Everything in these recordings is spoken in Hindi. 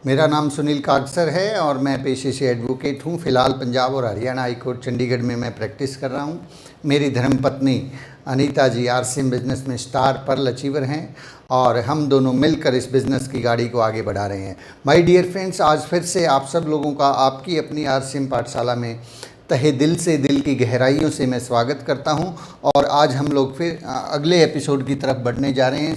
मेरा नाम सुनील कागसर है और मैं पेशे से एडवोकेट हूँ। फ़िलहाल पंजाब और हरियाणा हाई कोर्ट चंडीगढ़ में मैं प्रैक्टिस कर रहा हूँ। मेरी धर्मपत्नी अनीता जी आरसीएम बिज़नेस में स्टार पर्ल अचीवर हैं और हम दोनों मिलकर इस बिज़नेस की गाड़ी को आगे बढ़ा रहे हैं। माय डियर फ्रेंड्स, आज फिर से आप सब लोगों का आपकी अपनी आरसीएम पाठशाला में तहे दिल से, दिल की गहराइयों से मैं स्वागत करता हूं। और आज हम लोग फिर अगले एपिसोड की तरफ बढ़ने जा रहे हैं।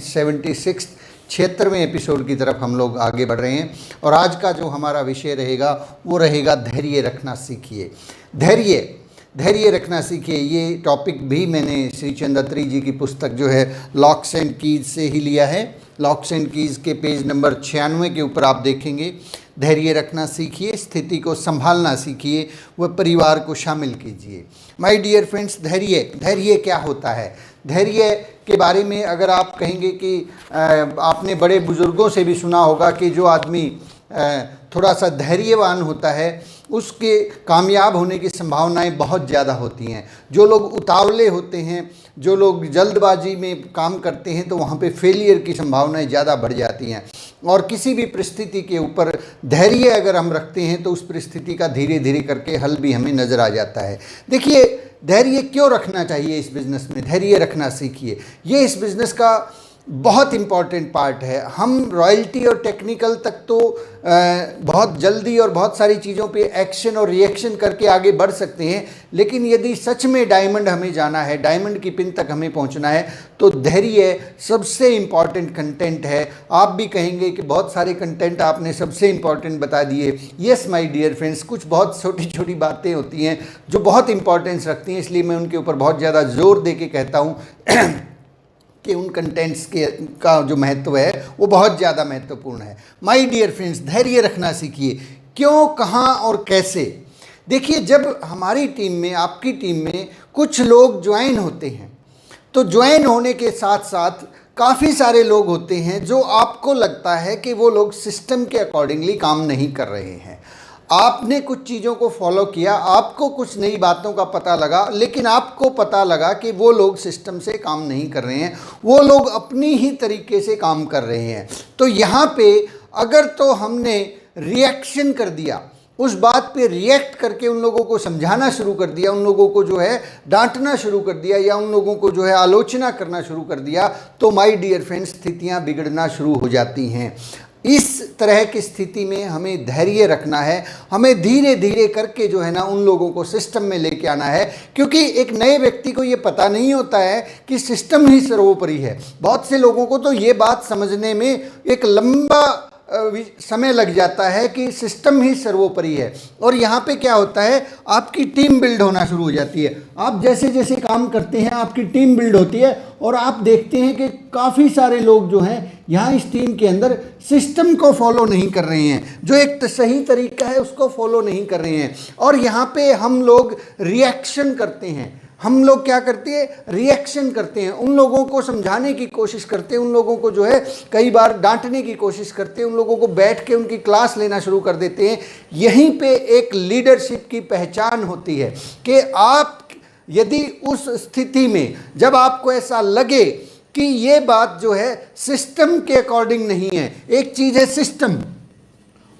76वें एपिसोड की तरफ हम लोग आगे बढ़ रहे हैं और आज का जो हमारा विषय रहेगा वो रहेगा धैर्य रखना सीखिए। धैर्य रखना सीखिए, ये टॉपिक भी मैंने श्री चंद अत्री जी की पुस्तक जो है लॉक्स एंड कीज से ही लिया है। लॉक्स एंड कीज के पेज नंबर 96 के ऊपर आप देखेंगे, धैर्य रखना सीखिए, स्थिति को संभालना सीखिए, व परिवार को शामिल कीजिए। माय डियर फ्रेंड्स, धैर्य क्या होता है? धैर्य के बारे में अगर आप कहेंगे कि आपने बड़े बुज़ुर्गों से भी सुना होगा कि जो आदमी थोड़ा सा धैर्यवान होता है उसके कामयाब होने की संभावनाएं बहुत ज़्यादा होती हैं। जो लोग उतावले होते हैं, जो लोग जल्दबाजी में काम करते हैं, तो वहाँ पे फेलियर की संभावनाएं ज़्यादा बढ़ जाती हैं। और किसी भी परिस्थिति के ऊपर धैर्य अगर हम रखते हैं तो उस परिस्थिति का धीरे धीरे करके हल भी हमें नज़र आ जाता है। देखिए, धैर्य क्यों रखना चाहिए इस बिज़नेस में? धैर्य रखना सीखिए, ये इस बिज़नेस का बहुत इम्पॉर्टेंट पार्ट है। हम रॉयल्टी और टेक्निकल तक तो बहुत जल्दी और बहुत सारी चीज़ों पे एक्शन और रिएक्शन करके आगे बढ़ सकते हैं, लेकिन यदि सच में डायमंड हमें जाना है, डायमंड की पिन तक हमें पहुंचना है, तो धैर्य सबसे इम्पॉर्टेंट कंटेंट है। आप भी कहेंगे कि बहुत सारे कंटेंट आपने सबसे इम्पॉर्टेंट बता दिए। येस माय डियर फ्रेंड्स, कुछ बहुत छोटी छोटी बातें होती हैं जो बहुत इंपॉर्टेंस रखती हैं, इसलिए मैं उनके ऊपर बहुत ज़्यादा जोर दे के कहता हूँ कि उन कंटेंट्स का जो महत्व है वो बहुत ज़्यादा महत्वपूर्ण है। माय डियर फ्रेंड्स, धैर्य रखना सीखिए। क्यों, कहाँ और कैसे? देखिए, जब हमारी टीम में, आपकी टीम में कुछ लोग ज्वाइन होते हैं, तो ज्वाइन होने के साथ साथ काफ़ी सारे लोग होते हैं जो आपको लगता है कि वो लोग सिस्टम के अकॉर्डिंगली काम नहीं कर रहे हैं। आपने कुछ चीज़ों को फॉलो किया, आपको कुछ नई बातों का पता लगा, लेकिन आपको पता लगा कि वो लोग सिस्टम से काम नहीं कर रहे हैं, वो लोग अपनी ही तरीके से काम कर रहे हैं। तो यहाँ पे अगर तो हमने रिएक्शन कर दिया, उस बात पे रिएक्ट करके उन लोगों को समझाना शुरू कर दिया, उन लोगों को जो है डांटना शुरू कर दिया, या उन लोगों को जो है आलोचना करना शुरू कर दिया, तो माय डियर फ्रेंड्स, स्थितियाँ बिगड़ना शुरू हो जाती हैं। इस तरह की स्थिति में हमें धैर्य रखना है, हमें धीरे धीरे करके जो है ना उन लोगों को सिस्टम में लेके आना है, क्योंकि एक नए व्यक्ति को ये पता नहीं होता है कि सिस्टम ही सर्वोपरि है। बहुत से लोगों को तो ये बात समझने में एक लंबा समय लग जाता है कि सिस्टम ही सर्वोपरि है। और यहाँ पे क्या होता है, आपकी टीम बिल्ड होना शुरू हो जाती है। आप जैसे जैसे काम करते हैं आपकी टीम बिल्ड होती है और आप देखते हैं कि काफ़ी सारे लोग जो हैं यहाँ इस टीम के अंदर सिस्टम को फॉलो नहीं कर रहे हैं, जो एक सही तरीका है उसको फॉलो नहीं कर रहे हैं। और यहाँ पे हम लोग रिएक्शन करते हैं। हम लोग क्या करते हैं? रिएक्शन करते हैं, उन लोगों को समझाने की कोशिश करते हैं, उन लोगों को जो है कई बार डांटने की कोशिश करते हैं, उन लोगों को बैठ के उनकी क्लास लेना शुरू कर देते हैं। यहीं पे एक लीडरशिप की पहचान होती है कि आप यदि उस स्थिति में जब आपको ऐसा लगे कि ये बात जो है सिस्टम के अकॉर्डिंग नहीं है, एक चीज़ है सिस्टम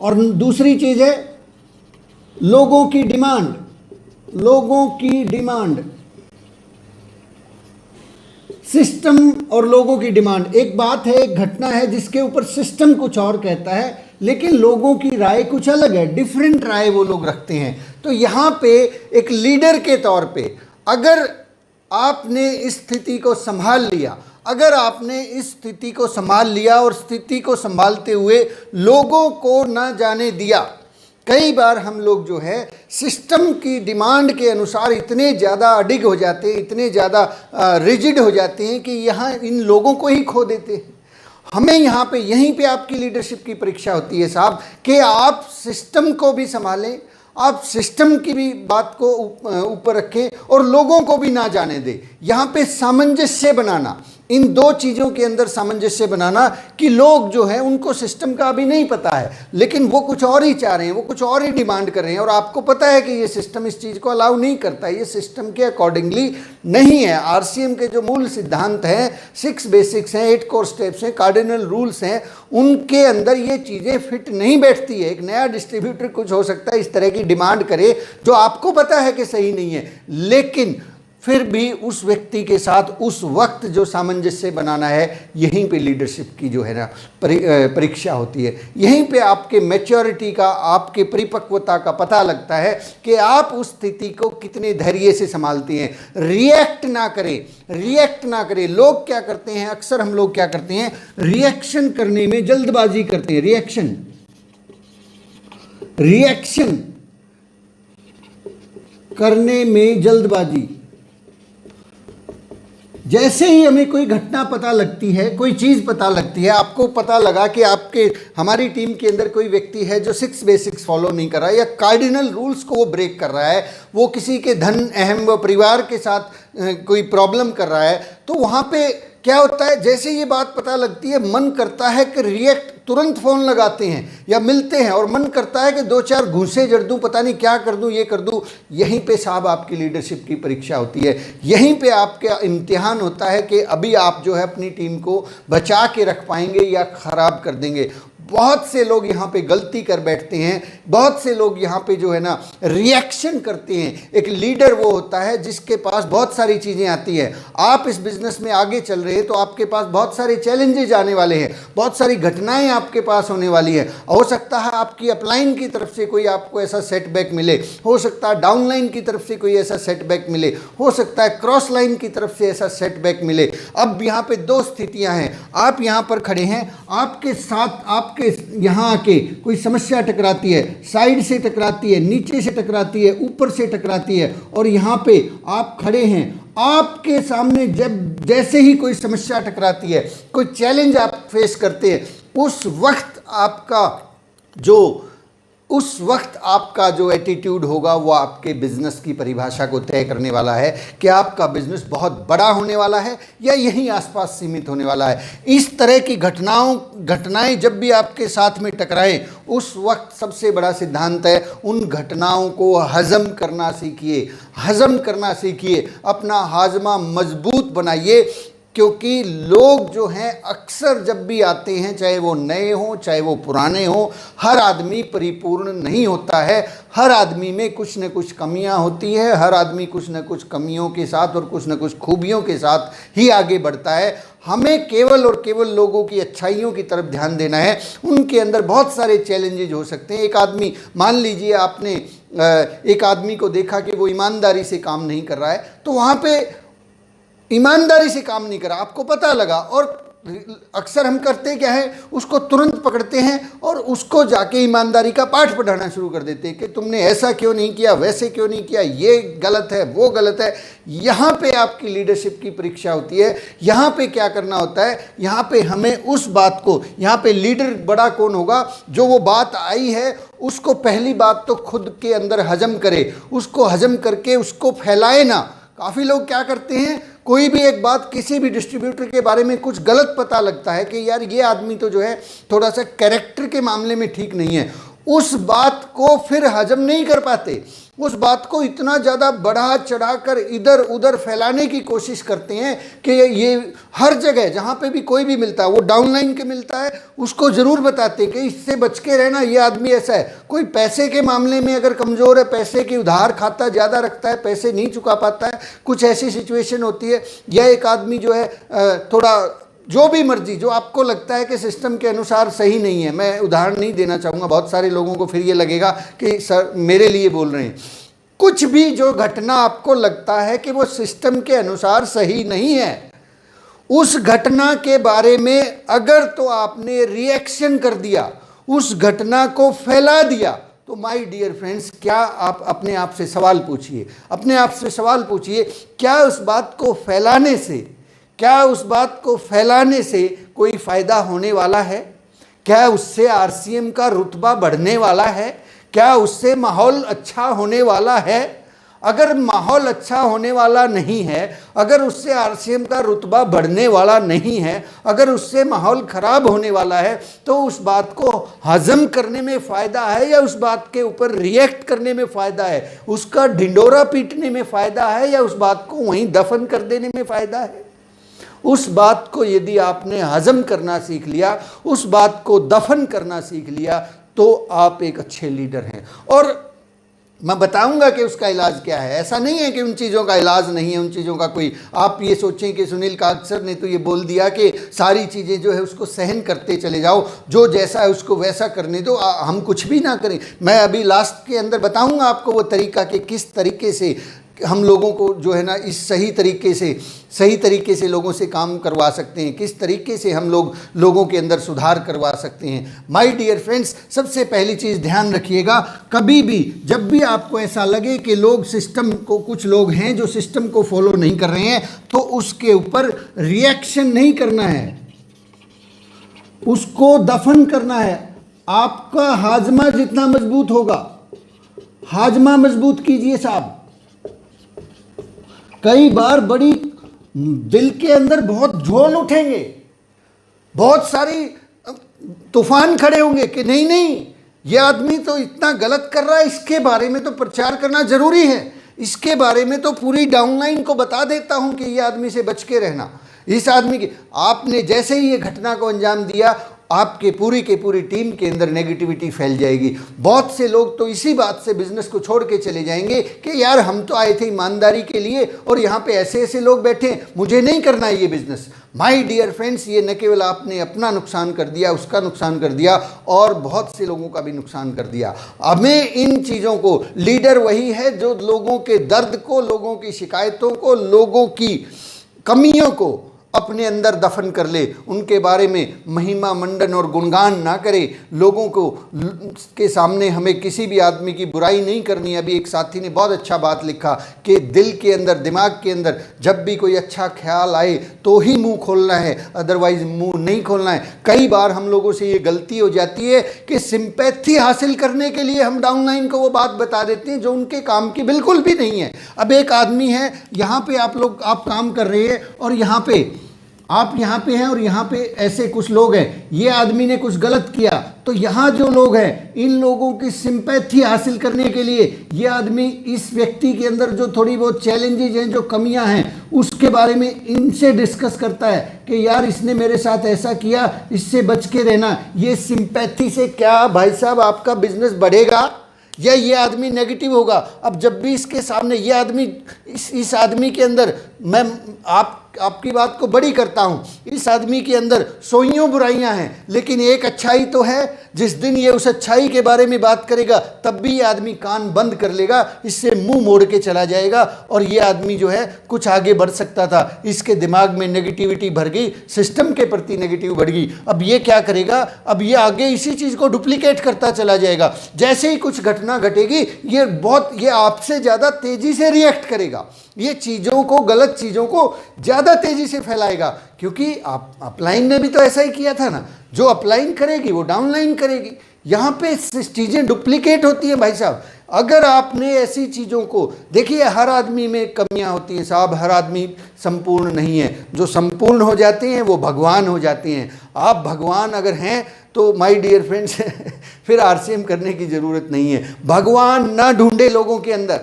और दूसरी चीज़ है लोगों की डिमांड। सिस्टम और लोगों की डिमांड एक बात है, एक घटना है जिसके ऊपर सिस्टम कुछ और कहता है, लेकिन लोगों की राय कुछ अलग है, डिफरेंट राय वो लोग रखते हैं। तो यहाँ पे एक लीडर के तौर पे अगर आपने इस स्थिति को संभाल लिया, और स्थिति को संभालते हुए लोगों को न जाने दिया। कई बार हम लोग जो है सिस्टम की डिमांड के अनुसार इतने ज़्यादा अडिग हो जाते हैं, इतने ज़्यादा रिजिड हो जाते हैं कि यहाँ इन लोगों को ही खो देते हैं। हमें यहाँ पे, यहीं पे आपकी लीडरशिप की परीक्षा होती है साहब, कि आप सिस्टम को भी संभालें, आप सिस्टम की भी बात को ऊपर रखें और लोगों को भी ना जाने दें। यहाँ पे सामंजस्य बनाना, इन दो चीज़ों के अंदर सामंजस्य बनाना कि लोग जो है उनको सिस्टम का अभी नहीं पता है, लेकिन वो कुछ और ही चाह रहे हैं, वो कुछ और ही डिमांड कर रहे हैं, और आपको पता है कि ये सिस्टम इस चीज़ को अलाउ नहीं करता, ये सिस्टम के अकॉर्डिंगली नहीं है। आरसीएम के जो मूल सिद्धांत हैं, 6 बेसिक्स हैं, 8 कोर स्टेप्स हैं, कार्डिनल रूल्स हैं, उनके अंदर ये चीज़ें फिट नहीं बैठती है। एक नया डिस्ट्रीब्यूटर कुछ हो सकता है इस तरह की डिमांड करे जो आपको पता है कि सही नहीं है, लेकिन फिर भी उस व्यक्ति के साथ उस वक्त जो सामंजस्य बनाना है, यहीं पे लीडरशिप की जो है ना परीक्षा होती है। यहीं पे आपके मैच्योरिटी का, आपके परिपक्वता का पता लगता है कि आप उस स्थिति को कितने धैर्य से संभालते हैं। रिएक्ट ना करें, रिएक्ट ना करें। लोग क्या करते हैं, अक्सर हम लोग क्या करते हैं, रिएक्शन करने में जल्दबाजी करते हैं। रिएक्शन करने में जल्दबाजी। जैसे ही हमें कोई घटना पता लगती है, कोई चीज़ पता लगती है, आपको पता लगा कि हमारी टीम के अंदर कोई व्यक्ति है जो 6 बेसिक्स फॉलो नहीं कर रहा है या कार्डिनल रूल्स को वो ब्रेक कर रहा है, वो किसी के धन अहम व परिवार के साथ कोई प्रॉब्लम कर रहा है, तो वहाँ पे क्या होता है, जैसे ये बात पता लगती है, मन करता है कि रिएक्ट, तुरंत फ़ोन लगाते हैं या मिलते हैं, और मन करता है कि 2-4 घूंसे जड़ दूँ, पता नहीं क्या कर दूँ, ये कर दूँ। यहीं पे साहब आपकी लीडरशिप की परीक्षा होती है। यहीं पे आपका इम्तिहान होता है कि अभी आप जो है अपनी टीम को बचा के रख पाएंगे या ख़राब कर देंगे। बहुत से लोग यहाँ पे गलती कर बैठते हैं, बहुत से लोग यहाँ पे जो है ना रिएक्शन करते हैं। एक लीडर वो होता है जिसके पास बहुत सारी चीज़ें आती हैं। आप इस बिज़नेस में आगे चल रहे हैं तो आपके पास बहुत सारे चैलेंजेज आने वाले हैं, बहुत सारी घटनाएं आपके पास होने वाली है। हो सकता है आपकी अपलाइन की तरफ से कोई आपको ऐसा सेटबैक मिले, हो सकता है डाउनलाइन की तरफ से कोई ऐसा सेटबैक मिले, हो सकता है क्रॉस लाइन की तरफ से ऐसा सेटबैक मिले। अब यहाँ पे 2 स्थितियाँ हैं। आप यहाँ पर खड़े हैं, आपके साथ आपके यहाँ आके कोई समस्या टकराती है, साइड से टकराती है, नीचे से टकराती है, ऊपर से टकराती है, और यहाँ पे आप खड़े हैं। आपके सामने जब जैसे ही कोई समस्या टकराती है, कोई चैलेंज आप फेस करते हैं, उस वक्त आपका जो एटीट्यूड होगा वो आपके बिजनेस की परिभाषा को तय करने वाला है कि आपका बिजनेस बहुत बड़ा होने वाला है या यहीं आसपास सीमित होने वाला है। इस तरह की घटनाएं जब भी आपके साथ में टकराएं, उस वक्त सबसे बड़ा सिद्धांत है, उन घटनाओं को हजम करना सीखिए, हजम करना सीखिए, अपना हाजमा मजबूत बनाइए। क्योंकि लोग जो हैं अक्सर जब भी आते हैं, चाहे वो नए हों चाहे वो पुराने हों, हर आदमी परिपूर्ण नहीं होता है। हर आदमी में कुछ न कुछ कमियां होती है, हर आदमी कुछ न कुछ कमियों के साथ और कुछ न कुछ खूबियों के साथ ही आगे बढ़ता है। हमें केवल और केवल लोगों की अच्छाइयों की तरफ ध्यान देना है। उनके अंदर बहुत सारे चैलेंजेज हो सकते हैं। एक आदमी, मान लीजिए आपने एक आदमी को देखा कि वो ईमानदारी से काम नहीं कर रहा है, तो वहाँ पे ईमानदारी से काम नहीं करा, आपको पता लगा, और अक्सर हम करते क्या है, उसको तुरंत पकड़ते हैं और उसको जाके ईमानदारी का पाठ पढ़ाना शुरू कर देते हैं कि तुमने ऐसा क्यों नहीं किया, वैसे क्यों नहीं किया, ये गलत है, वो गलत है। यहाँ पे आपकी लीडरशिप की परीक्षा होती है। यहाँ पे क्या करना होता है, यहाँ पे हमें उस बात को, यहाँ पे लीडर बड़ा कौन होगा, जो वो बात आई है उसको पहली बात तो खुद के अंदर हजम करे, उसको हजम करके उसको फैलाए ना। काफ़ी लोग क्या करते हैं, कोई भी एक बात, किसी भी डिस्ट्रीब्यूटर के बारे में कुछ गलत पता लगता है कि यार ये आदमी तो जो है थोड़ा सा कैरेक्टर के मामले में ठीक नहीं है, उस बात को फिर हजम नहीं कर पाते, उस बात को इतना ज़्यादा बढ़ा चढ़ाकर इधर उधर फैलाने की कोशिश करते हैं कि ये हर जगह जहाँ पे भी कोई भी मिलता है, वो डाउनलाइन के मिलता है, उसको ज़रूर बताते हैं कि इससे बच के रहना, ये आदमी ऐसा है। कोई पैसे के मामले में अगर कमज़ोर है, पैसे की उधार खाता ज़्यादा रखता है, पैसे नहीं चुका पाता है, कुछ ऐसी सिचुएशन होती है, या एक आदमी जो है थोड़ा जो भी मर्जी, जो आपको लगता है कि सिस्टम के अनुसार सही नहीं है। मैं उदाहरण नहीं देना चाहूँगा, बहुत सारे लोगों को फिर ये लगेगा कि सर मेरे लिए बोल रहे हैं। कुछ भी जो घटना आपको लगता है कि वो सिस्टम के अनुसार सही नहीं है, उस घटना के बारे में अगर तो आपने रिएक्शन कर दिया, उस घटना को फैला दिया, तो माय डियर फ्रेंड्स, क्या आप अपने आप से सवाल पूछिए, अपने आप से सवाल पूछिए, क्या उस बात को फैलाने से कोई फ़ायदा होने वाला है? क्या उससे आरसीएम का रुतबा बढ़ने वाला है? क्या उससे माहौल अच्छा होने वाला है? अगर माहौल अच्छा होने वाला नहीं है, अगर उससे आरसीएम का रुतबा बढ़ने वाला नहीं है, अगर उससे माहौल खराब होने वाला है, तो उस बात को हजम करने में फ़ायदा है या उस बात के ऊपर रिएक्ट करने में फ़ायदा है, उसका ढिंडोरा पीटने में फ़ायदा है या उस बात को वहीं दफन कर देने में फ़ायदा है। उस बात को यदि आपने हजम करना सीख लिया, उस बात को दफन करना सीख लिया, तो आप एक अच्छे लीडर हैं। और मैं बताऊंगा कि उसका इलाज क्या है। ऐसा नहीं है कि उन चीज़ों का इलाज नहीं है, उन चीज़ों का कोई, आप ये सोचें कि सुनील काकसर ने तो ये बोल दिया कि सारी चीज़ें जो है उसको सहन करते चले जाओ, जो जैसा है उसको वैसा करने दो, हम कुछ भी ना करें। मैं अभी लास्ट के अंदर बताऊंगा आपको वो तरीका कि किस तरीके से हम लोगों को जो है ना इस सही तरीके से लोगों से काम करवा सकते हैं, किस तरीके से हम लोगों के अंदर सुधार करवा सकते हैं। माय डियर फ्रेंड्स, सबसे पहली चीज़ ध्यान रखिएगा, कभी भी जब भी आपको ऐसा लगे कि कुछ लोग हैं जो सिस्टम को फॉलो नहीं कर रहे हैं, तो उसके ऊपर रिएक्शन नहीं करना है, उसको दफन करना है। आपका हाजमा जितना मजबूत होगा, हाजमा मजबूत कीजिए साहब। कई बार बड़ी दिल के अंदर बहुत झोल उठेंगे, बहुत सारी तूफान खड़े होंगे कि नहीं नहीं, ये आदमी तो इतना गलत कर रहा है, इसके बारे में तो प्रचार करना जरूरी है, इसके बारे में तो पूरी डाउनलाइन को बता देता हूं कि ये आदमी से बच के रहना। इस आदमी की, आपने जैसे ही ये घटना को अंजाम दिया, आपके पूरी के पूरी टीम के अंदर नेगेटिविटी फैल जाएगी। बहुत से लोग तो इसी बात से बिजनेस को छोड़ के चले जाएंगे कि यार हम तो आए थे ईमानदारी के लिए और यहाँ पे ऐसे ऐसे लोग बैठे हैं, मुझे नहीं करना है ये बिजनेस। माय डियर फ्रेंड्स, ये न केवल आपने अपना नुकसान कर दिया, उसका नुकसान कर दिया और बहुत से लोगों का भी नुकसान कर दिया। हमें इन चीज़ों को, लीडर वही है जो लोगों के दर्द को, लोगों की शिकायतों को, लोगों की कमियों को अपने अंदर दफन कर ले, उनके बारे में महिमा मंडन और गुणगान ना करे। लोगों को के सामने हमें किसी भी आदमी की बुराई नहीं करनी है। अभी एक साथी ने बहुत अच्छा बात लिखा कि दिल के अंदर, दिमाग के अंदर जब भी कोई अच्छा ख्याल आए तो ही मुंह खोलना है, अदरवाइज मुंह नहीं खोलना है। कई बार हम लोगों से ये गलती हो जाती है कि सिंपैथी हासिल करने के लिए हम डाउनलाइन को वो बात बता देते हैं जो उनके काम की बिल्कुल भी नहीं है। अब एक आदमी है, यहाँ पे आप काम कर रहे हैं और आप यहाँ पे हैं और यहाँ पे ऐसे कुछ लोग हैं, ये आदमी ने कुछ गलत किया, तो यहाँ जो लोग हैं, इन लोगों की सिंपैथी हासिल करने के लिए ये आदमी इस व्यक्ति के अंदर जो थोड़ी बहुत चैलेंजेज हैं, जो कमियां हैं, उसके बारे में इनसे डिस्कस करता है कि यार इसने मेरे साथ ऐसा किया, इससे बच के रहना। ये सिंपैथी से क्या भाई साहब आपका बिजनेस बढ़ेगा या ये आदमी नेगेटिव होगा? अब जब भी इसके सामने ये आदमी, इस आदमी के अंदर, मैं आपकी बात को बड़ी करता हूँ, इस आदमी के अंदर सोइयों बुराइयां हैं, लेकिन एक अच्छाई तो है। जिस दिन ये उस अच्छाई के बारे में बात करेगा तब भी ये आदमी कान बंद कर लेगा, इससे मुंह मोड़ के चला जाएगा और ये आदमी जो है कुछ आगे बढ़ सकता था। इसके दिमाग में नेगेटिविटी भर गई, सिस्टम के प्रति नेगेटिव बढ़ गई। अब ये क्या करेगा? अब ये आगे इसी चीज़ को डुप्लीकेट करता चला जाएगा। जैसे ही कुछ घटना घटेगी, ये आपसे ज़्यादा तेज़ी से रिएक्ट करेगा, ये चीज़ों को, गलत चीज़ों को ज़्यादा तेज़ी से फैलाएगा। क्योंकि अपलाइन ने भी तो ऐसा ही किया था ना, जो अपलाइन करेगी वो डाउनलाइन करेगी। यहाँ पे चीज़ें डुप्लीकेट होती हैं भाई साहब। अगर आपने ऐसी चीज़ों को, देखिए हर आदमी में कमियां होती हैं साहब, हर आदमी संपूर्ण नहीं है। जो संपूर्ण हो जाते हैं वो भगवान हो जाते हैं। आप भगवान अगर हैं तो माय डियर फ्रेंड्स फिर आरसीएम करने की ज़रूरत नहीं है। भगवान ना ढूंढे लोगों के अंदर,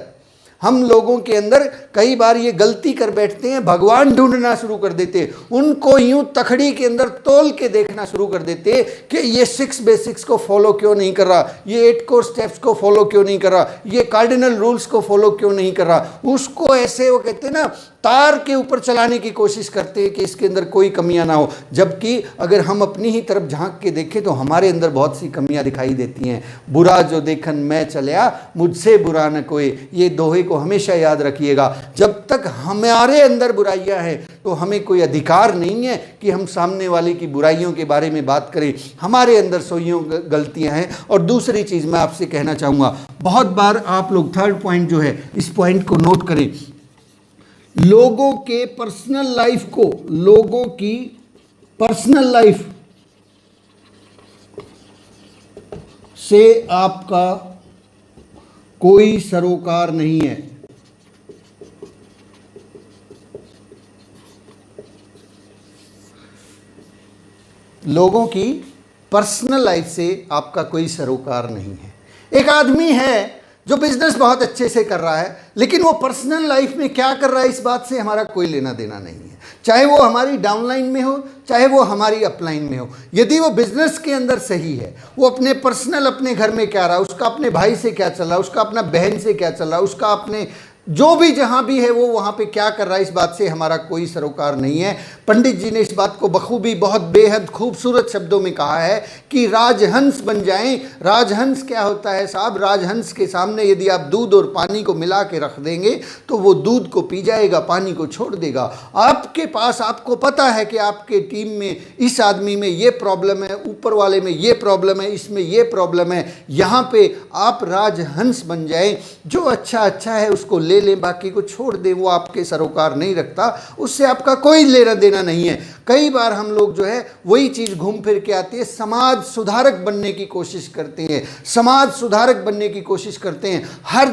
हम लोगों के अंदर कई बार ये गलती कर बैठते हैं, भगवान ढूंढना शुरू कर देते हैं। उनको यूं तखड़ी के अंदर तोल के देखना शुरू कर देते हैं कि ये 6 बेसिक्स को फॉलो क्यों नहीं कर रहा, ये 8 कोर स्टेप्स को फॉलो क्यों नहीं कर रहा, ये कार्डिनल रूल्स को फॉलो क्यों नहीं कर रहा। उसको ऐसे वो कहते हैं ना, तार के ऊपर चलाने की कोशिश करते हैं कि इसके अंदर कोई कमियां ना हो। जबकि अगर हम अपनी ही तरफ झांक के देखें तो हमारे अंदर बहुत सी कमियां दिखाई देती हैं। बुरा जो देखन मैं चलिया, मुझसे बुरा न कोई, ये दोहे को हमेशा याद रखिएगा। जब तक हमारे अंदर बुराइयां हैं तो हमें कोई अधिकार नहीं है कि हम सामने वाले की बुराइयों के बारे में बात करें। हमारे अंदर सोइयों गलतियां हैं। और दूसरी चीज़ मैं आपसे कहना चाहूँगा, बहुत बार आप लोग, थर्ड पॉइंट जो है, इस पॉइंट को नोट करें, लोगों के पर्सनल लाइफ को, लोगों की पर्सनल लाइफ से आपका कोई सरोकार नहीं है। लोगों की पर्सनल लाइफ से आपका कोई सरोकार नहीं है। एक आदमी है जो बिजनेस बहुत अच्छे से कर रहा है, लेकिन वो पर्सनल लाइफ में क्या कर रहा है इस बात से हमारा कोई लेना देना नहीं है। चाहे वो हमारी डाउनलाइन में हो, चाहे वो हमारी अपलाइन में हो। यदि वो बिजनेस के अंदर सही है, वो अपने पर्सनल अपने घर में क्या रहा, उसका अपने भाई से क्या चल रहा, उसका अपना बहन से क्या चल रहा, उसका अपने जो भी जहाँ भी है वो वहाँ पे क्या कर रहा है, इस बात से हमारा कोई सरोकार नहीं है। पंडित जी ने इस बात को बखूबी बहुत बेहद खूबसूरत शब्दों में कहा है कि राजहंस बन जाएं। राजहंस क्या होता है साहब? राजहंस के सामने यदि आप दूध और पानी को मिला के रख देंगे तो वो दूध को पी जाएगा, पानी को छोड़ देगा। आपके पास, आपको पता है कि आपके टीम में इस आदमी में ये प्रॉब्लम है, ऊपर वाले में ये प्रॉब्लम है, इसमें ये प्रॉब्लम है। यहाँ पे आप राजहंस बन जाएं, जो अच्छा है उसको ले लें, बाकी को छोड़ दें। वो आपके सरोकार नहीं रखता, उससे आपका कोई लेना देना नहीं है। कई बार हम लोग जो है वही चीज़ घूम फिर के आती है, समाज सुधारक बनने की कोशिश करते हैं, समाज सुधारक बनने की कोशिश करते हैं। हर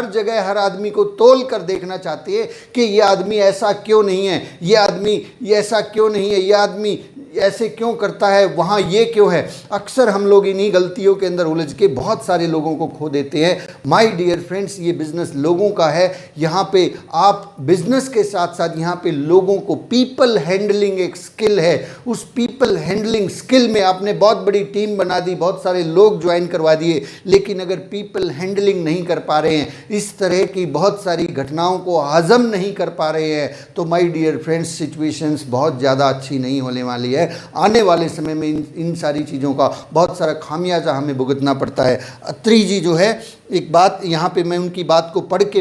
जगह हर आदमी को तोल कर देखना चाहते हैं कि ये आदमी ऐसा क्यों नहीं है, ये आदमी ये ऐसा क्यों नहीं है, ये आदमी ऐसे क्यों करता है, वहाँ ये क्यों है। अक्सर हम लोग इन्हीं गलतियों के अंदर उलझ के बहुत सारे लोगों को खो देते हैं। माय डियर फ्रेंड्स, ये बिज़नेस लोगों का है। यहाँ पे आप बिज़नेस के साथ साथ यहाँ पे लोगों को पीपल हैंडलिंग एक स्किल है। उस पीपल हैंडलिंग स्किल में आपने बहुत बड़ी टीम बना दी, बहुत सारे लोग ज्वाइन करवा दिए, लेकिन अगर पीपल हैंडलिंग नहीं कर पा रहे हैं, इस तरह की बहुत सारी घटनाओं को हजम नहीं कर पा रहे हैं, तो माय डियर फ्रेंड्स सिचुएशंस बहुत ज़्यादा अच्छी नहीं होने वाली है। आने वाले समय में इन सारी चीज़ों का बहुत सारा खामियाजा हमें भुगतना पड़ता है। अत्री जी जो है, एक बात यहाँ पे मैं उनकी बात को पढ़ के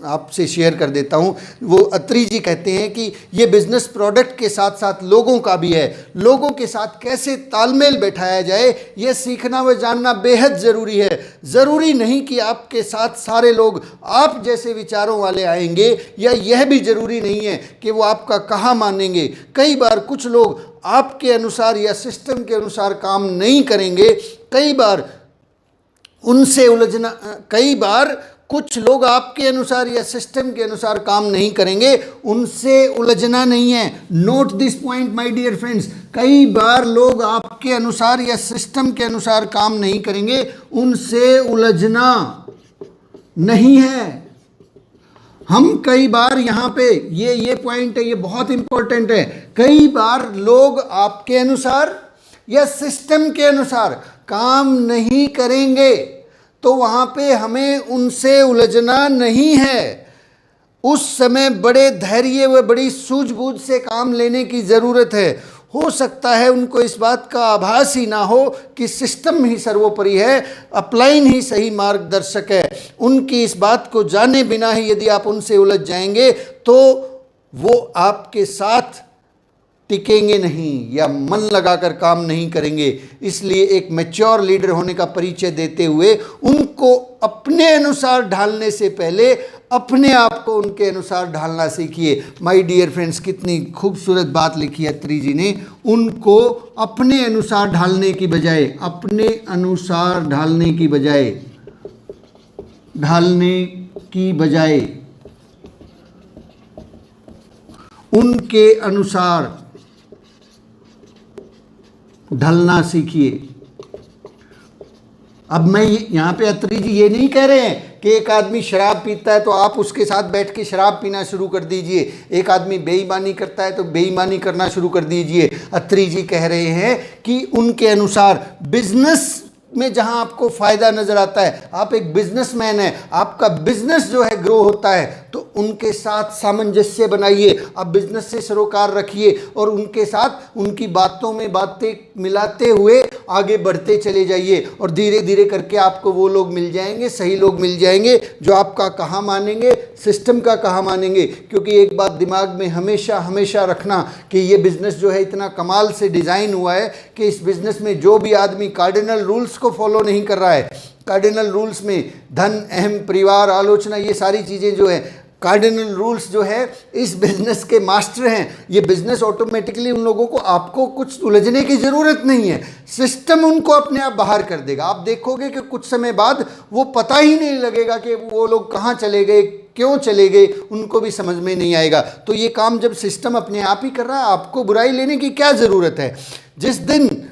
आपसे शेयर कर देता हूँ। वो अत्री जी कहते हैं कि ये बिज़नेस प्रोडक्ट के साथ साथ लोगों का भी है। लोगों के साथ कैसे तालमेल बैठाया जाए, ये सीखना व जानना बेहद ज़रूरी है। ज़रूरी नहीं कि आपके साथ सारे लोग आप जैसे विचारों वाले आएंगे, या यह भी ज़रूरी नहीं है कि वो आपका कहा मानेंगे। कई बार कुछ लोग आपके अनुसार या सिस्टम के अनुसार काम नहीं करेंगे। कई बार कुछ लोग आपके अनुसार या सिस्टम के अनुसार काम नहीं करेंगे, उनसे उलझना नहीं है। Note this point my dear friends, कई बार लोग आपके अनुसार या सिस्टम के अनुसार काम नहीं करेंगे, उनसे उलझना नहीं है। हम कई बार यहाँ पे ये पॉइंट है, ये बहुत इंपॉर्टेंट है। कई बार लोग आपके अनुसार या सिस्टम के अनुसार काम नहीं करेंगे, तो वहाँ पे हमें उनसे उलझना नहीं है। उस समय बड़े धैर्य व बड़ी सूझबूझ से काम लेने की ज़रूरत है। हो सकता है उनको इस बात का आभास ही ना हो कि सिस्टम ही सर्वोपरि है, अपलाइन ही सही मार्गदर्शक है। उनकी इस बात को जाने बिना ही यदि आप उनसे उलझ जाएंगे तो वो आपके साथ टिकेंगे नहीं या मन लगाकर काम नहीं करेंगे। इसलिए एक मैच्योर लीडर होने का परिचय देते हुए उनको अपने अनुसार ढालने से पहले अपने आप को उनके अनुसार ढालना सीखिए। माय डियर फ्रेंड्स, कितनी खूबसूरत बात लिखी है अत्री जी ने। उनको अपने अनुसार ढालने की बजाय, अपने अनुसार ढालने की बजाय उनके अनुसार ढलना सीखिए। अब मैं यहाँ पे अत्री जी ये नहीं कह रहे हैं कि एक आदमी शराब पीता है तो आप उसके साथ बैठ के शराब पीना शुरू कर दीजिए। एक आदमी बेईमानी करता है तो बेईमानी करना शुरू कर दीजिए। अत्री जी कह रहे हैं कि उनके अनुसार बिजनेस में जहां आपको फ़ायदा नज़र आता है, आप एक बिजनेसमैन हैं, आपका बिजनेस जो है ग्रो होता है, तो उनके साथ सामंजस्य बनाइए, आप बिजनेस से सरोकार रखिए और उनके साथ उनकी बातों में बातें मिलाते हुए आगे बढ़ते चले जाइए। और धीरे धीरे करके आपको वो लोग मिल जाएंगे, सही लोग मिल जाएंगे जो आपका कहा मानेंगे, सिस्टम का कहा मानेंगे। क्योंकि एक बात दिमाग में हमेशा हमेशा रखना कि ये बिज़नेस जो है इतना कमाल से डिज़ाइन हुआ है कि इस बिज़नेस में जो भी आदमी कार्डिनल रूल्स को फॉलो नहीं कर रहा है, कार्डिनल रूल्स में धन, अहम, परिवार, आलोचना, ये सारी चीज़ें जो है कार्डिनल रूल्स जो है इस बिज़नेस के मास्टर हैं। ये बिज़नेस ऑटोमेटिकली उन लोगों को, आपको कुछ उलझने की ज़रूरत नहीं है, सिस्टम उनको अपने आप बाहर कर देगा। आप देखोगे कि कुछ समय बाद वो पता ही नहीं लगेगा कि वो लोग कहाँ चले गए, क्यों चले गए उनको भी समझ में नहीं आएगा। तो ये काम जब सिस्टम अपने आप ही कर रहा है, आपको बुराई लेने की क्या ज़रूरत है। जिस दिन,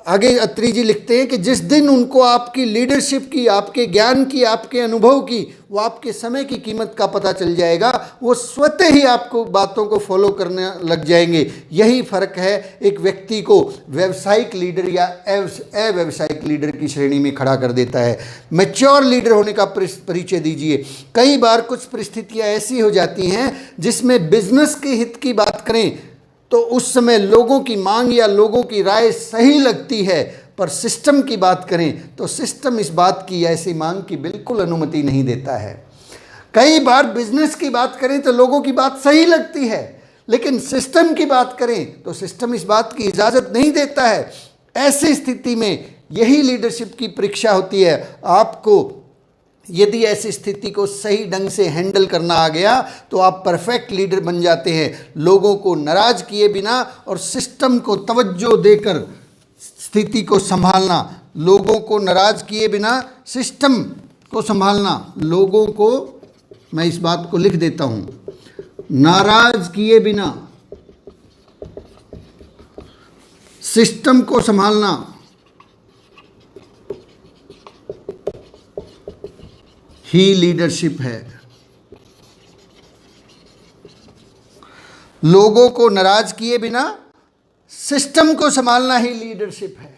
आगे अत्री जी लिखते हैं कि जिस दिन उनको आपकी लीडरशिप की, आपके ज्ञान की, आपके अनुभव की, वो आपके समय की कीमत का पता चल जाएगा, वो स्वतः ही आपको बातों को फॉलो करने लग जाएंगे। यही फ़र्क है एक व्यक्ति को व्यावसायिक लीडर या अव्यावसायिक लीडर की श्रेणी में खड़ा कर देता है। मैच्योर लीडर होने का परिचय दीजिए। कई बार कुछ परिस्थितियाँ ऐसी हो जाती हैं जिसमें बिजनेस के हित की बात करें तो उस समय लोगों की मांग या लोगों की राय सही लगती है, पर सिस्टम की बात करें तो सिस्टम इस बात की, ऐसी मांग की बिल्कुल अनुमति नहीं देता है। कई बार बिजनेस की बात करें तो लोगों की बात सही लगती है, लेकिन सिस्टम की बात करें तो सिस्टम इस बात की इजाज़त नहीं देता है। ऐसी स्थिति में यही लीडरशिप की परीक्षा होती है। आपको यदि ऐसी स्थिति को सही ढंग से हैंडल करना आ गया तो आप परफेक्ट लीडर बन जाते हैं। लोगों को नाराज किए बिना और सिस्टम को तवज्जो देकर स्थिति को संभालना, लोगों को नाराज किए बिना सिस्टम को संभालना, लोगों को, मैं इस बात को लिख देता हूं, नाराज किए बिना सिस्टम को संभालना ही लीडरशिप है। लोगों को नाराज किए बिना सिस्टम को संभालना ही लीडरशिप है।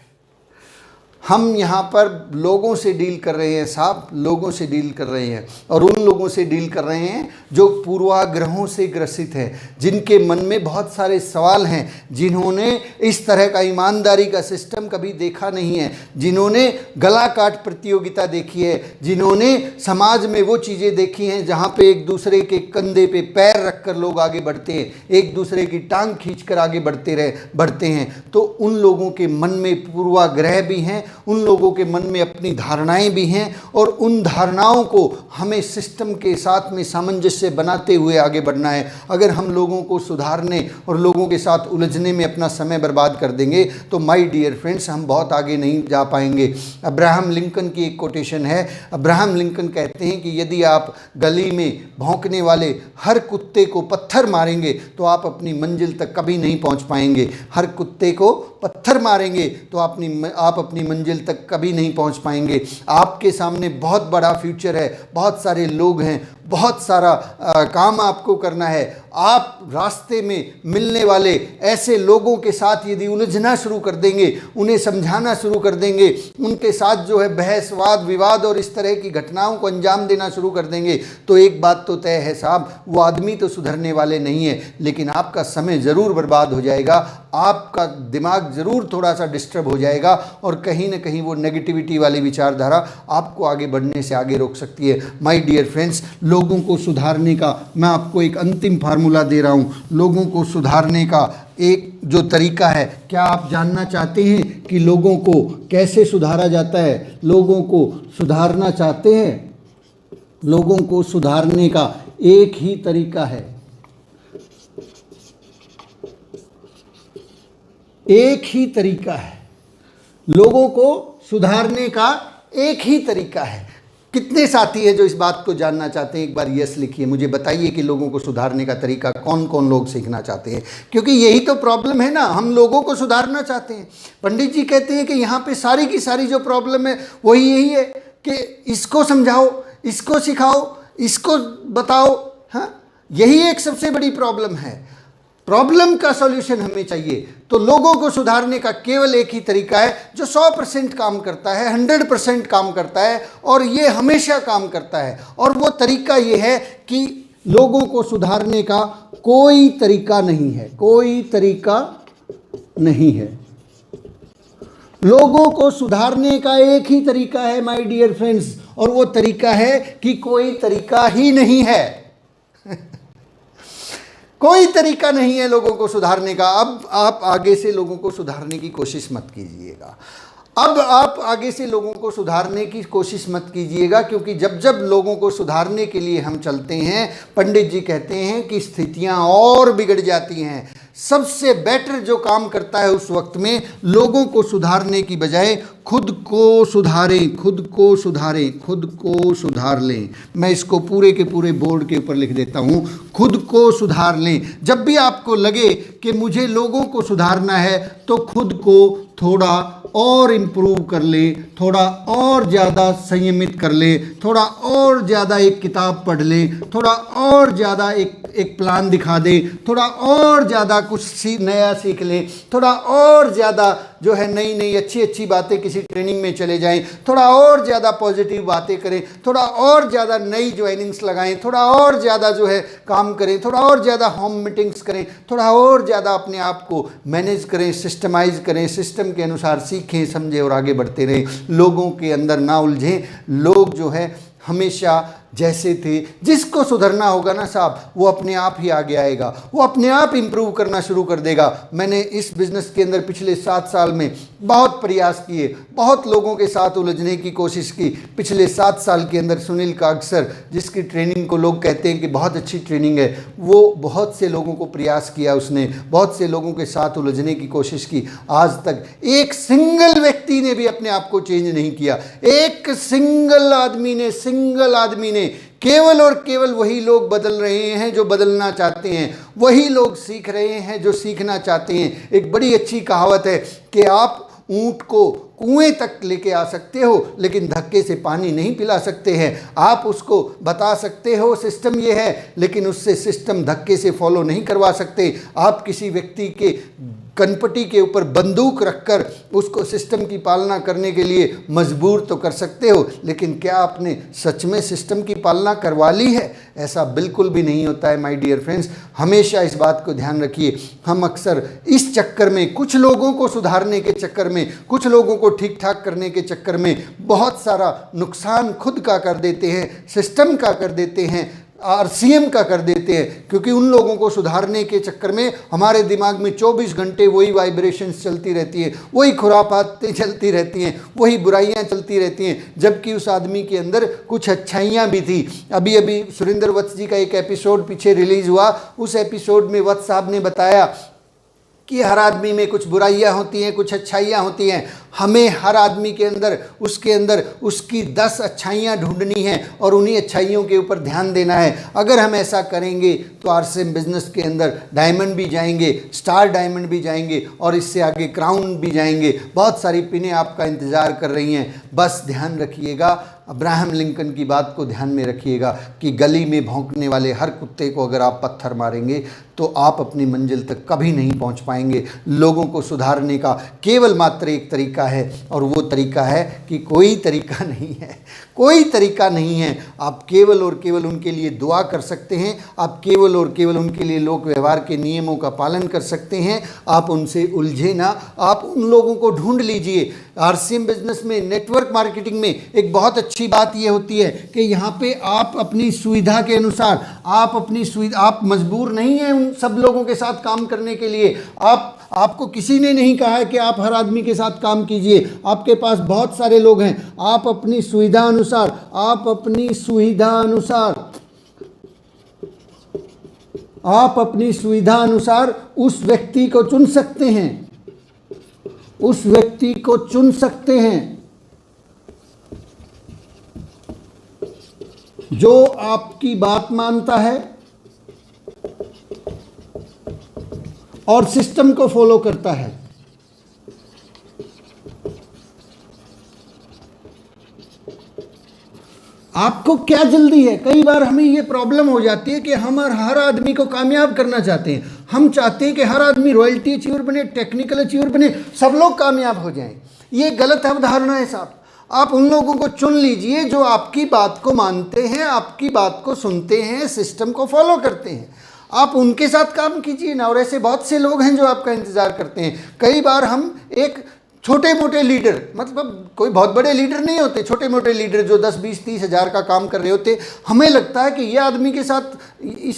हम यहाँ पर लोगों से डील कर रहे हैं साहब, लोगों से डील कर रहे हैं, और उन लोगों से डील कर रहे हैं जो पूर्वाग्रहों से ग्रसित हैं, जिनके मन में बहुत सारे सवाल हैं, जिन्होंने इस तरह का ईमानदारी का सिस्टम कभी देखा नहीं है, जिन्होंने गला काट प्रतियोगिता देखी है, जिन्होंने समाज में वो चीज़ें देखी हैं जहाँ पे एक दूसरे के कंधे पे पैर रखकर लोग आगे बढ़ते हैं, एक दूसरे की टांग खींचकर आगे बढ़ते हैं। तो उन लोगों के मन में पूर्वाग्रह भी हैं, उन लोगों के मन में अपनी धारणाएं भी हैं, और उन धारणाओं को हमें सिस्टम के साथ में सामंजस्य बनाते हुए आगे बढ़ना है। अगर हम लोगों को सुधारने और लोगों के साथ उलझने में अपना समय बर्बाद कर देंगे तो माय डियर फ्रेंड्स, हम बहुत आगे नहीं जा पाएंगे। अब्राहम लिंकन की एक कोटेशन है। अब्राहम लिंकन कहते हैं कि यदि आप गली में भौंकने वाले हर कुत्ते को पत्थर मारेंगे तो आप अपनी मंजिल तक कभी नहीं पहुंच पाएंगे। हर कुत्ते को पत्थर मारेंगे तो आप अपनी मंजिल तक कभी नहीं पहुंच पाएंगे। आपके सामने बहुत बड़ा फ्यूचर है, बहुत सारे लोग हैं, बहुत सारा काम आपको करना है। आप रास्ते में मिलने वाले ऐसे लोगों के साथ यदि उलझना शुरू कर देंगे, उन्हें समझाना शुरू कर देंगे, उनके साथ जो है बहसवाद विवाद और इस तरह की घटनाओं को अंजाम देना शुरू कर देंगे, तो एक बात तो तय है साहब, वो आदमी तो सुधरने वाले नहीं है, लेकिन आपका समय ज़रूर बर्बाद हो जाएगा, आपका दिमाग ज़रूर थोड़ा सा डिस्टर्ब हो जाएगा, और कहीं ना कहीं वो नेगेटिविटी वाली विचारधारा आपको आगे बढ़ने से आगे रोक सकती है। माय डियर फ्रेंड्स, लोगों को सुधारने का मैं आपको एक अंतिम फार्मूला दे रहा हूँ। लोगों को सुधारने का एक जो तरीका है, क्या आप जानना चाहते हैं कि लोगों को कैसे सुधारा जाता है? लोगों को सुधारना चाहते हैं? लोगों को सुधारने का एक ही तरीका है, एक ही तरीका है। लोगों को सुधारने का एक ही तरीका है। कितने साथी हैं जो इस बात को जानना चाहते हैं? एक बार यस लिखिए, मुझे बताइए कि लोगों को सुधारने का तरीका कौन कौन लोग सीखना चाहते हैं, क्योंकि यही तो प्रॉब्लम है ना, हम लोगों को सुधारना चाहते हैं। पंडित जी कहते हैं कि यहाँ पे सारी की सारी जो प्रॉब्लम है वही यही है कि इसको समझाओ, इसको सिखाओ, इसको बताओ। हाँ, यही एक सबसे बड़ी प्रॉब्लम है। प्रॉब्लम का सॉल्यूशन हमें चाहिए, तो लोगों को सुधारने का केवल एक ही तरीका है जो 100% काम करता है, 100% काम करता है, और ये हमेशा काम करता है। और वो तरीका ये है कि लोगों को सुधारने का कोई तरीका नहीं है, कोई तरीका नहीं है। लोगों को सुधारने का एक ही तरीका है माय डियर फ्रेंड्स, और वो तरीका है कि कोई तरीका ही नहीं है। कोई तरीका नहीं है लोगों को सुधारने का। अब आप आगे से लोगों को सुधारने की कोशिश मत कीजिएगा। अब आप आगे से लोगों को सुधारने की कोशिश मत कीजिएगा, क्योंकि जब जब लोगों को सुधारने के लिए हम चलते हैं, पंडित जी कहते हैं कि स्थितियां और बिगड़ जाती हैं, सबसे बेटर जो काम करता है उस वक्त में लोगों को सुधारने की बजाय खुद को सुधारें, खुद को सुधारें, खुद को सुधार लें। मैं इसको पूरे के पूरे बोर्ड के ऊपर लिख देता हूँ, खुद को सुधार लें। जब भी आपको लगे कि मुझे लोगों को सुधारना है तो खुद को थोड़ा और इम्प्रूव कर ले, थोड़ा और ज़्यादा संयमित कर ले, थोड़ा और ज़्यादा एक किताब पढ़ ले, थोड़ा और ज़्यादा एक प्लान दिखा दे, थोड़ा और ज़्यादा कुछ नया सीख ले, थोड़ा और ज़्यादा जो है नई नई अच्छी अच्छी बातें किसी ट्रेनिंग में चले जाएं, थोड़ा और ज़्यादा पॉजिटिव बातें करें, थोड़ा और ज़्यादा नई ज्वाइनिंग्स लगाएं, थोड़ा और ज़्यादा जो है काम करें, थोड़ा और ज़्यादा होम मीटिंग्स करें, थोड़ा और ज़्यादा अपने आप को मैनेज करें, सिस्टमाइज करें, सिस्टम के अनुसार सीखें, समझें और आगे बढ़ते रहें। लोगों के अंदर ना उलझें। लोग जो है हमेशा जैसे थे, जिसको सुधरना होगा ना साहब, वो अपने आप ही आगे आएगा, वो अपने आप इंप्रूव करना शुरू कर देगा। मैंने इस बिज़नेस के अंदर पिछले 7 साल में बहुत प्रयास किए, बहुत लोगों के साथ उलझने की कोशिश की। पिछले 7 साल के अंदर सुनील कागसर, जिसकी ट्रेनिंग को लोग कहते हैं कि बहुत अच्छी ट्रेनिंग है, वो बहुत से लोगों को प्रयास किया, उसने बहुत से लोगों के साथ उलझने की कोशिश की। आज तक एक सिंगल व्यक्ति ने भी अपने आप को चेंज नहीं किया। एक सिंगल आदमी ने केवल और केवल वही लोग बदल रहे हैं जो बदलना चाहते हैं, वही लोग सीख रहे हैं जो सीखना चाहते हैं। एक बड़ी अच्छी कहावत है कि आप ऊंट को कुएं तक लेके आ सकते हो लेकिन धक्के से पानी नहीं पिला सकते हैं। आप उसको बता सकते हो सिस्टम ये है, लेकिन उससे सिस्टम धक्के से फॉलो नहीं करवा सकते। आप किसी व्यक्ति के कनपटी के ऊपर बंदूक रखकर उसको सिस्टम की पालना करने के लिए मजबूर तो कर सकते हो, लेकिन क्या आपने सच में सिस्टम की पालना करवा ली है? ऐसा बिल्कुल भी नहीं होता है माय डियर फ्रेंड्स। हमेशा इस बात को ध्यान रखिए। हम अक्सर इस चक्कर में, कुछ लोगों को सुधारने के चक्कर में, कुछ लोगों को ठीक ठाक करने के चक्कर में बहुत सारा नुकसान खुद का कर देते हैं, सिस्टम का कर देते हैं, आरसीएम का कर देते हैं। क्योंकि उन लोगों को सुधारने के चक्कर में हमारे दिमाग में 24 घंटे वही वाइब्रेशंस चलती रहती है, वही खुरापातें चलती रहती हैं, वही बुराइयां चलती रहती हैं, जबकि उस आदमी के अंदर कुछ अच्छाइयां भी थी। अभी अभी सुरेंद्र वत्स जी का एक एपिसोड पीछे रिलीज़ हुआ। उस एपिसोड में वत्स साहब ने बताया कि हर आदमी में कुछ बुराइयां होती हैं, कुछ अच्छाइयां होती हैं। हमें हर आदमी के अंदर, उसके अंदर उसकी 10 अच्छाइयां ढूंढनी हैं और उन्हीं अच्छाइयों के ऊपर ध्यान देना है। अगर हम ऐसा करेंगे तो आरसीएम बिजनेस के अंदर डायमंड भी जाएंगे, स्टार डायमंड भी जाएंगे और इससे आगे क्राउन भी जाएंगे। बहुत सारी पिनें आपका इंतज़ार कर रही हैं। बस ध्यान रखिएगा, अब्राहम लिंकन की बात को ध्यान में रखिएगा कि गली में भौंकने वाले हर कुत्ते को अगर आप पत्थर मारेंगे तो आप अपनी मंजिल तक कभी नहीं पहुंच पाएंगे। लोगों को सुधारने का केवल मात्र एक तरीका है और वो तरीका है कि कोई तरीका नहीं है, कोई तरीका नहीं है। आप केवल और केवल उनके लिए दुआ कर सकते हैं, आप केवल और केवल उनके लिए लोक व्यवहार के नियमों का पालन कर सकते हैं। आप उनसे उलझे ना, आप उन लोगों को ढूंढ लीजिए। आरसीएम बिजनेस में, नेटवर्क मार्केटिंग में एक बहुत अच्छी बात यह होती है कि यहाँ पे आप अपनी सुविधा के अनुसार, आप मजबूर नहीं हैं उन सब लोगों के साथ काम करने के लिए। आपको किसी ने नहीं कहा है कि आप हर आदमी के साथ काम कीजिए। आपके पास बहुत सारे लोग हैं। आप अपनी सुविधा अनुसार उस व्यक्ति को चुन सकते हैं, जो आपकी बात मानता है और सिस्टम को फॉलो करता है। आपको क्या जल्दी है? कई बार हमें ये प्रॉब्लम हो जाती है कि हम हर आदमी को कामयाब करना चाहते हैं। हम चाहते हैं कि हर आदमी रॉयल्टी अचीवर बने, टेक्निकल अचीवर बने, सब लोग कामयाब हो जाएं। ये गलत अवधारणा है साहब। आप उन लोगों को चुन लीजिए जो आपकी बात को मानते हैं, आपकी बात को सुनते हैं, सिस्टम को फॉलो करते हैं। आप उनके साथ काम कीजिए ना। और ऐसे बहुत से लोग हैं जो आपका इंतज़ार करते हैं। कई बार हम एक छोटे मोटे लीडर, मतलब कोई बहुत बड़े लीडर नहीं होते, छोटे मोटे लीडर जो 10, 20, 30 हज़ार का काम कर रहे होते, हमें लगता है कि इस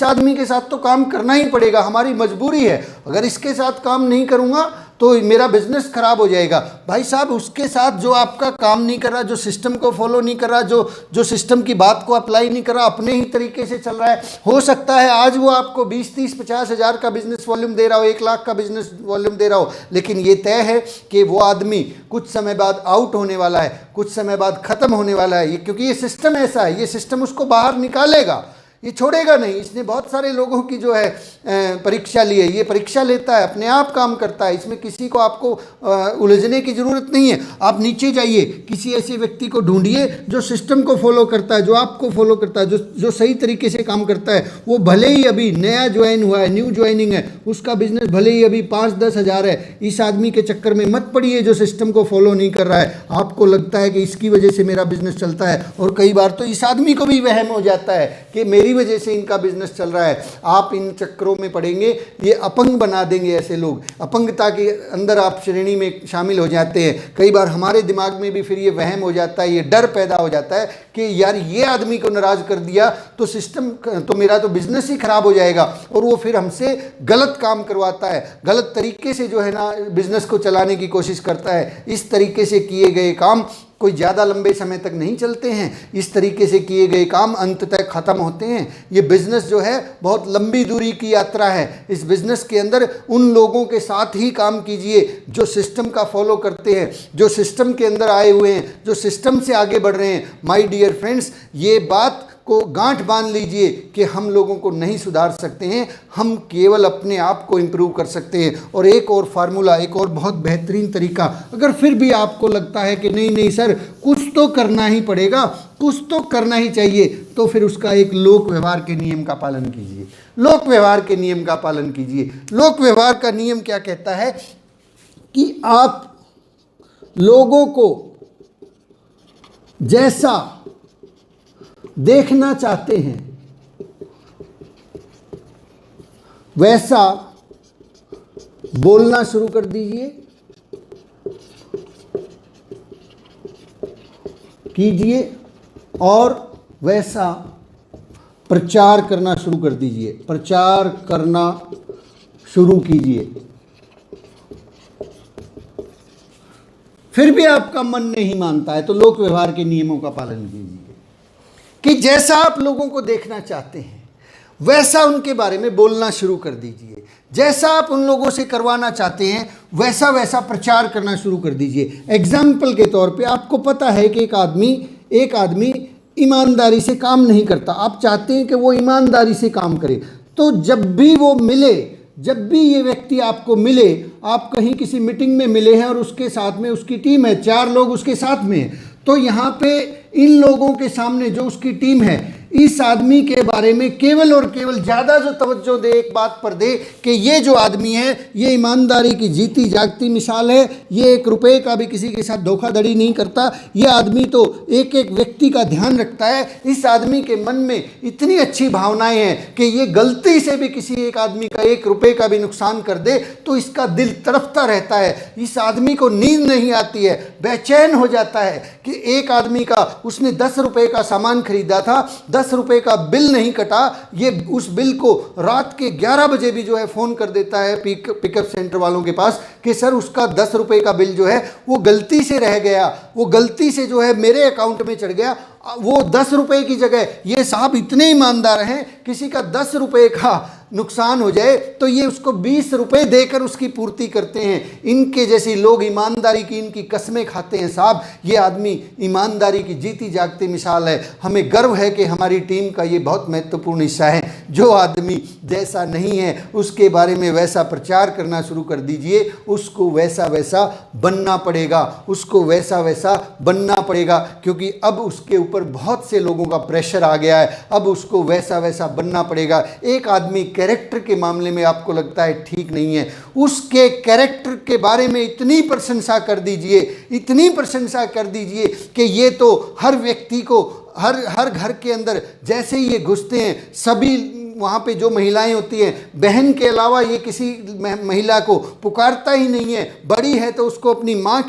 आदमी के साथ तो काम करना ही पड़ेगा, हमारी मजबूरी है। अगर इसके साथ काम नहीं करूँगा तो मेरा बिजनेस खराब हो जाएगा। भाई साहब, उसके साथ जो आपका काम नहीं कर रहा, जो सिस्टम को फॉलो नहीं कर रहा, जो सिस्टम की बात को अप्लाई नहीं कर रहा, अपने ही तरीके से चल रहा है, हो सकता है आज वो आपको 20, 30, 50 हज़ार का बिजनेस वॉल्यूम दे रहा हो, 1 लाख का बिजनेस वॉल्यूम दे रहा हो, लेकिन ये तय है कि वो आदमी कुछ समय बाद आउट होने वाला है, कुछ समय बाद खत्म होने वाला है। ये क्योंकि ये सिस्टम ऐसा है, ये सिस्टम उसको बाहर निकालेगा, ये छोड़ेगा नहीं। इसने बहुत सारे लोगों की जो है परीक्षा ली है, ये परीक्षा लेता है, अपने आप काम करता है, इसमें किसी को आपको उलझने की ज़रूरत नहीं है। आप नीचे जाइए, किसी ऐसे व्यक्ति को ढूंढिए जो सिस्टम को फॉलो करता है, जो आपको फॉलो करता है, जो सही तरीके से काम करता है। वो भले ही अभी नया ज्वाइन हुआ है, न्यू ज्वाइनिंग है, उसका बिजनेस भले ही अभी 5-10 हज़ार है, इस आदमी के चक्कर में मत पड़िए जो सिस्टम को फॉलो नहीं कर रहा है। आपको लगता है कि इसकी वजह से मेरा बिजनेस चलता है, और कई बार तो इस आदमी को भी वहम हो जाता है कि मेरी वजह से इनका बिजनेस चल रहा है। आप इन चक्करों में पड़ेंगे, ये अपंग बना देंगे। ऐसे लोग अपंगता के अंदर आप श्रेणी में शामिल हो जाते हैं। कई बार हमारे दिमाग में भी फिर ये वहम हो जाता है, ये डर पैदा हो जाता है कि यार ये आदमी को नाराज़ कर दिया तो सिस्टम तो मेरा तो बिजनेस ही खराब हो जाएगा, और वो फिर हमसे गलत काम करवाता है, गलत तरीके से जो है ना बिजनेस को चलाने की कोशिश करता है। इस तरीके से किए गए काम कोई ज़्यादा लंबे समय तक नहीं चलते हैं, इस तरीके से किए गए काम अंततः ख़त्म होते हैं। ये बिज़नेस जो है बहुत लंबी दूरी की यात्रा है। इस बिज़नेस के अंदर उन लोगों के साथ ही काम कीजिए जो सिस्टम का फॉलो करते हैं, जो सिस्टम के अंदर आए हुए हैं, जो सिस्टम से आगे बढ़ रहे हैं। माय डियर फ्रेंड्स, ये बात को गांठ बांध लीजिए कि हम लोगों को नहीं सुधार सकते हैं, हम केवल अपने आप को इम्प्रूव कर सकते हैं। और एक और फार्मूला, एक और बहुत बेहतरीन तरीका, अगर फिर भी आपको लगता है कि नहीं नहीं सर कुछ तो करना ही पड़ेगा, कुछ तो करना ही चाहिए, तो फिर उसका एक लोक व्यवहार के नियम का पालन कीजिए। लोक व्यवहार के नियम का पालन कीजिए। लोक व्यवहार का नियम क्या कहता है कि आप लोगों को जैसा देखना चाहते हैं वैसा बोलना शुरू कर दीजिए, कीजिए, और वैसा प्रचार करना शुरू कर दीजिए। प्रचार करना शुरू कीजिए। फिर भी आपका मन नहीं मानता है तो लोक व्यवहार के नियमों का पालन कीजिए कि जैसा आप लोगों को देखना चाहते हैं वैसा उनके बारे में बोलना शुरू कर दीजिए। जैसा आप उन लोगों से करवाना चाहते हैं वैसा वैसा प्रचार करना शुरू कर दीजिए। एग्जाम्पल के तौर पे आपको पता है कि एक आदमी ईमानदारी से काम नहीं करता, आप चाहते हैं कि वो ईमानदारी से काम करे, तो जब भी वो मिले, जब भी ये व्यक्ति आपको मिले, आप कहीं किसी मीटिंग में मिले हैं और उसके साथ में उसकी टीम है, 4 लोग उसके साथ में हैं, तो यहाँ पे इन लोगों के सामने जो उसकी टीम है, इस आदमी के बारे में केवल और केवल ज़्यादा जो तवज्जो दे, एक बात पर दे कि ये जो आदमी है ये ईमानदारी की जीती जागती मिसाल है, ये 1 रुपये का भी किसी के साथ धोखाधड़ी नहीं करता, ये आदमी तो एक एक व्यक्ति का ध्यान रखता है, इस आदमी के मन में इतनी अच्छी भावनाएं हैं कि ये गलती से भी किसी एक आदमी का 1 रुपये का भी नुकसान कर दे तो इसका दिल तड़पता रहता है, इस आदमी को नींद नहीं आती है, बेचैन हो जाता है कि एक आदमी का उसने 10 रुपये का सामान खरीदा था, 10 रुपये का बिल नहीं कटा, ये उस बिल को रात के 11 बजे भी जो है फ़ोन कर देता है पिकअप सेंटर वालों के पास कि सर उसका 10 रुपये का बिल जो है वो गलती से रह गया, वो गलती से जो है मेरे अकाउंट में चढ़ गया। वो 10 रुपये की जगह ये साहब इतने ईमानदार हैं, किसी का 10 रुपये का नुकसान हो जाए तो ये उसको 20 रुपये देकर उसकी पूर्ति करते हैं। इनके जैसे लोग ईमानदारी की इनकी कस्में खाते हैं साहब। ये आदमी ईमानदारी की जीती जागती मिसाल है। हमें गर्व है कि हमारी टीम का ये बहुत महत्वपूर्ण हिस्सा है। जो आदमी जैसा नहीं है उसके बारे में वैसा प्रचार करना शुरू कर दीजिए, उसको वैसा वैसा बनना पड़ेगा, उसको वैसा वैसा बनना पड़ेगा, क्योंकि अब उसके ऊपर बहुत से लोगों का प्रेशर आ गया है, अब उसको वैसा वैसा बनना पड़ेगा। एक आदमी कैरेक्टर के मामले में आपको लगता है ठीक नहीं है, उसके कैरेक्टर के बारे में इतनी प्रशंसा कर दीजिए, इतनी प्रशंसा कर दीजिए कि ये तो हर व्यक्ति को हर घर के अंदर जैसे ही ये घुसते हैं सभी वहाँ पे जो महिलाएं होती हैं, बहन के अलावा ये किसी महिला को पुकारता ही नहीं है। बड़ी है तो उसको अपनी माँ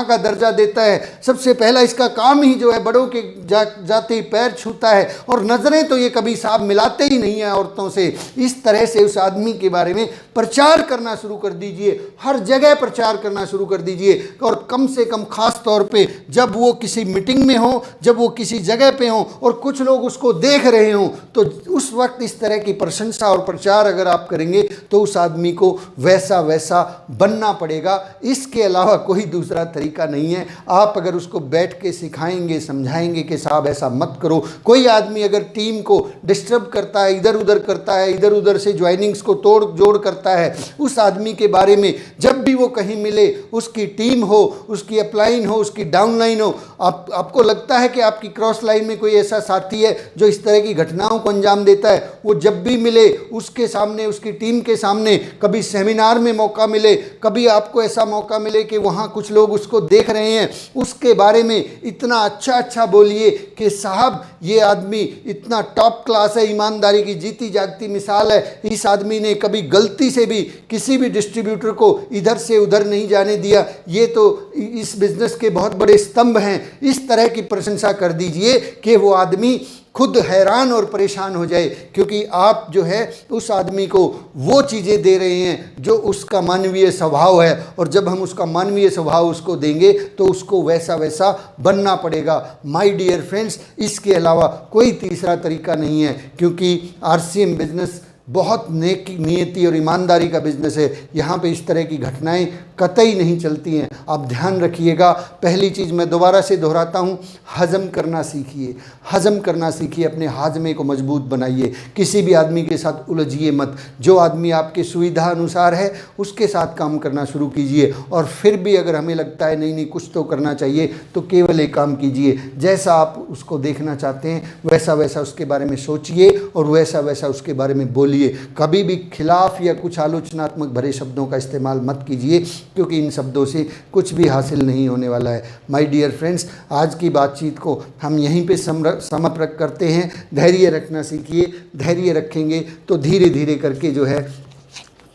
का दर्जा देता है। सबसे पहला इसका काम ही जो है बड़ों के जाते ही पैर छूता है, और नज़रें तो ये कभी साहब मिलाते ही नहीं है औरतों से। इस तरह से उस आदमी के बारे में प्रचार करना शुरू कर दीजिए, हर जगह प्रचार करना शुरू कर दीजिए। और कम से कम खास तौर पे जब वो किसी मीटिंग में हो, जब वो किसी जगह पे हो और कुछ लोग उसको देख रहे हों, तो उस वक्त इस तरह की प्रशंसा और प्रचार अगर आप करेंगे तो उस आदमी को वैसा वैसा बनना पड़ेगा। इसके अलावा कोई दूसरा तरीका नहीं है। आप अगर उसको बैठ के सिखाएंगे, समझाएंगे कि साहब ऐसा मत करो। कोई आदमी अगर टीम को डिस्टर्ब करता है, इधर उधर करता है, इधर उधर से ज्वाइनिंग्स को तोड़ जोड़ करता है, उस आदमी के बारे में जब भी वो कहीं मिले, उसकी टीम हो, उसकी अपलाइन हो, उसकी डाउनलाइन हो, आपको लगता है कि आपकी क्रॉस लाइन में कोई ऐसा साथी है जो इस तरह की घटनाओं को अंजाम देता है, वो जब भी मिले उसके सामने, उसकी टीम के सामने, कभी सेमिनार में मौका मिले, कभी आपको ऐसा मौका मिले कि वहाँ कुछ लोग उसको देख रहे हैं, उसके बारे में इतना अच्छा बोलिए कि साहब ये आदमी इतना टॉप क्लास है, ईमानदारी की जीती जागती मिसाल है। इस आदमी ने कभी गलती से भी किसी भी डिस्ट्रीब्यूटर को इधर से उधर नहीं जाने दिया, ये तो इस बिज़नेस के बहुत बड़े स्तंभ हैं। इस तरह की प्रशंसा कर दीजिए कि वो आदमी खुद हैरान और परेशान हो जाए, क्योंकि आप जो है उस आदमी को वो चीज़ें दे रहे हैं जो उसका मानवीय स्वभाव है, और जब हम उसका मानवीय स्वभाव उसको देंगे तो उसको वैसा वैसा बनना पड़ेगा। माय डियर फ्रेंड्स, इसके अलावा कोई तीसरा तरीका नहीं है, क्योंकि RCM बिजनेस बहुत नेकी, नियति और ईमानदारी का बिजनेस है। यहाँ पे इस तरह की घटनाएं कतई नहीं चलती हैं। आप ध्यान रखिएगा। पहली चीज़ मैं दोबारा से दोहराता हूँ, हज़म करना सीखिए, हज़म करना सीखिए, अपने हाजमे को मजबूत बनाइए। किसी भी आदमी के साथ उलझिए मत। जो आदमी आपके सुविधा अनुसार है उसके साथ काम करना शुरू कीजिए, और फिर भी अगर हमें लगता है नहीं कुछ तो करना चाहिए, तो केवल एक काम कीजिए, जैसा आप उसको देखना चाहते हैं वैसा वैसा उसके बारे में सोचिए और वैसा वैसा उसके बारे में बोलिए। कभी भी खिलाफ या कुछ आलोचनात्मक भरे शब्दों का इस्तेमाल मत कीजिए, क्योंकि इन शब्दों से कुछ भी हासिल नहीं होने वाला है। माय डियर फ्रेंड्स, आज की बातचीत को हम यहीं पे समाप्त करते हैं। धैर्य रखना सीखिए। धैर्य रखेंगे तो धीरे धीरे करके जो है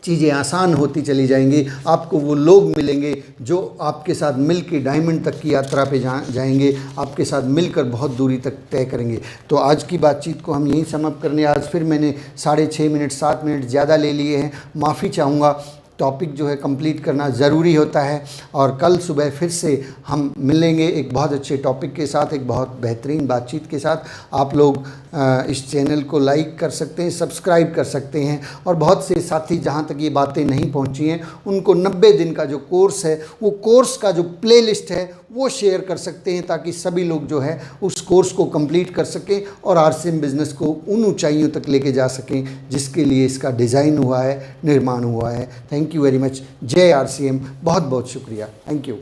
चीज़ें आसान होती चली जाएंगी। आपको वो लोग मिलेंगे जो आपके साथ मिल के डायमंड तक की यात्रा पे जाएंगे, आपके साथ मिलकर बहुत दूरी तक तय करेंगे। तो आज की बातचीत को हम यहीं समाप्त करने, आज फिर मैंने 6.5 मिनट 7 मिनट ज़्यादा ले लिए हैं, माफ़ी चाहूँगा। टॉपिक जो है कंप्लीट करना ज़रूरी होता है, और कल सुबह फिर से हम मिलेंगे एक बहुत अच्छे टॉपिक के साथ, एक बहुत बेहतरीन बातचीत के साथ। आप लोग इस चैनल को लाइक कर सकते हैं, सब्सक्राइब कर सकते हैं, और बहुत से साथी जहां तक ये बातें नहीं पहुंची हैं उनको 90 दिन का जो कोर्स है, वो कोर्स का जो प्लेलिस्ट है वो शेयर कर सकते हैं, ताकि सभी लोग जो है उस कोर्स को कंप्लीट कर सकें और RCM बिज़नेस को उन ऊंचाइयों तक लेके जा सकें जिसके लिए इसका डिज़ाइन हुआ है, निर्माण हुआ है। Thank you very much. जय RCM। बहुत बहुत शुक्रिया। Thank you.